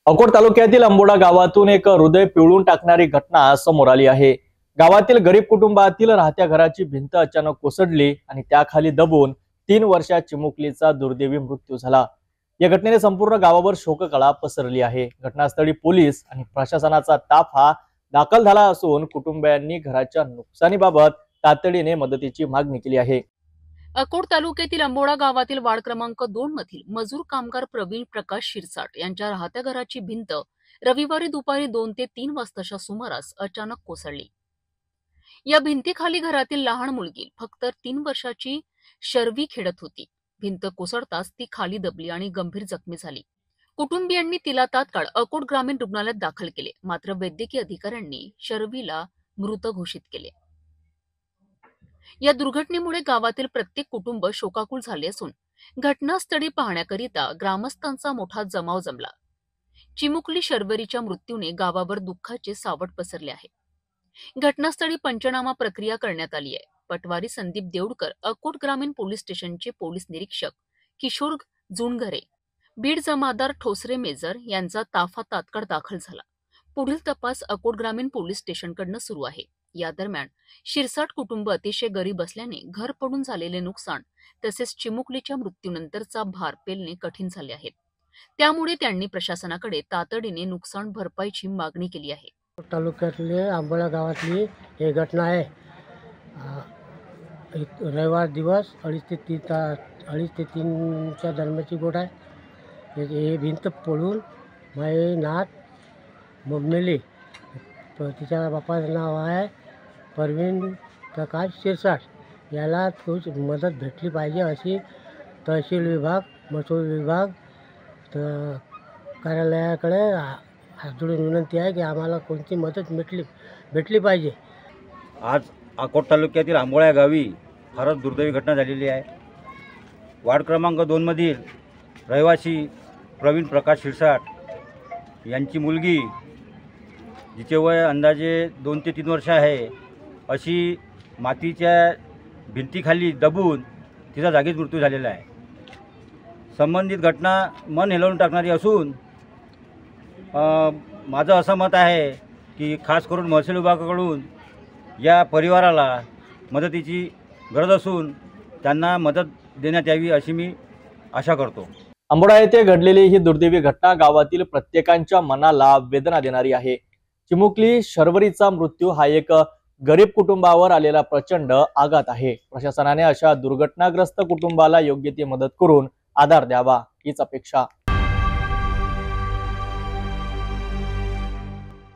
अकोट तालुक्यातील अंबोडा गावातून एक हृदय पिळून टाकणारी घटना समोर आली आहे। गावातील गरीब कुटुंबातील राहत्या घराची भिंत अचानक कोसळली आणि त्याखाली दबून 3 वर्षाच्या चिमुकलीचा दुर्दैवी मृत्यू झाला। या घटनेने संपूर्ण गावावर शोककळा पसरली आहे। घटनास्थळी पोलीस आणि प्रशासनाचा ताफा दाखल झाला असून कुटुंबियांनी घराच्या नुकसानीबाबत तातडीने मदतीची मागणी केली आहे। अकोट तालुक्यातील अंबोडा गावातील वार्ड क्रमांक 2 मधील मजूर कामगार प्रवीण प्रकाश शिरसाट यांच्या राहत्या घराची भिंत रविवारी दुपारी 2 ते 3 वाजताच्या सुमारास अचानक कोसळली। या भिंतीखाली घरातील लहान मुलगी फक्त 3 वर्षाची शर्वी खेळत होती। भिंत कोसळताच ती खाली दबली आणि गंभीर जखमी झाली। कुटुंबियांनी तिला तात्काळ अकोट ग्रामीण रुग्णालयात दाखल केले, मात्र वैद्यकीय अधिकाऱ्यांनी शर्वीला मृत घोषित केले। या दुर्घटनेमुळे गावातील प्रत्येक कुटुंब शोकाकुल झाले असून घटनास्थळी पाहण्याकरिता ग्रामस्थांचा मोठा जमाव जमला। चिमुकली शर्वरीच्या मृत्यूने गावावर दुःखाचे सावट पसरले आहे। घटनास्थळी पंचनामा प्रक्रिया करण्यात आली आहे। पटवारी संदीप देवडकर, अकोट ग्रामीण पोलीस स्टेशनचे पोलीस निरीक्षक किशोर जुणघरे, बीड जमादार ठोसरे मेजर यांचा ताफा तात्काळ दाखल झाला। पुढील तपास अकोट ग्रामीण पोलीस स्टेशनकडून सुरू आहे। या दरम्यान शिरसाट कुटुंब अतिशय गरीब असल्याने घर पडून झालेले नुकसान तसेच चिमुकलीच्या मृत्यूनंतरचा भार पेलणे कठीण झाले आहे। त्यामुळे त्यांनी प्रशासनाकडे तातडीने नुकसान भरपाईची मागणी केली आहे। तालुक्यातले अंबोडा गावातली ही घटना आहे। रविवार दिवस 2:30 ते 3च्या दरम्यानची गोष्ट आहे। हे भिंत पडून माझे नात मेली। तिच्या बापाचं नाव आहे प्रवीण प्रकाश शिरसाट। याला थोडी मदत भेटली पाहिजे अशी तहसील विभाग, महसूल विभाग कार्यालयाकडे हात जोडून विनंती आहे की आम्हाला कोणती मदत भेटली पाहिजे। आज अकोट तालुक्यातील आंबोळा गावी फारच दुर्दैवी घटना झालेली आहे। वार्ड क्रमांक 2 मधील रहिवासी प्रवीण प्रकाश शिरसाट यांची मुलगी, जिचे वय अंदाजे 2 ते 3 वर्ष आहे, अशी मातीच्या भिंतीखाली दबून तिचा जागीच मृत्यू झालेला आहे। संबंधित घटना मन हेलवून टाकणारी असून माझं असं मत आहे की खास करून महसूल विभागाकडून या परिवाराला मदतीची गरज असून त्यांना मदत देण्यात यावी अशी मी आशा करतो। अंबोडा येथे घडलेली ही दुर्दैवी घटना गावातील प्रत्येकाच्या मनाला वेदना देणारी आहे। चिमुकली शर्वरीचा मृत्यू हा एक गरीब कुटुंबावर आलेला प्रचंड आघात आहे। प्रशासनाने अशा दुर्घटनाग्रस्त कुटुंबाला योग्य ती मदत करून आधार द्यावा हीच अपेक्षा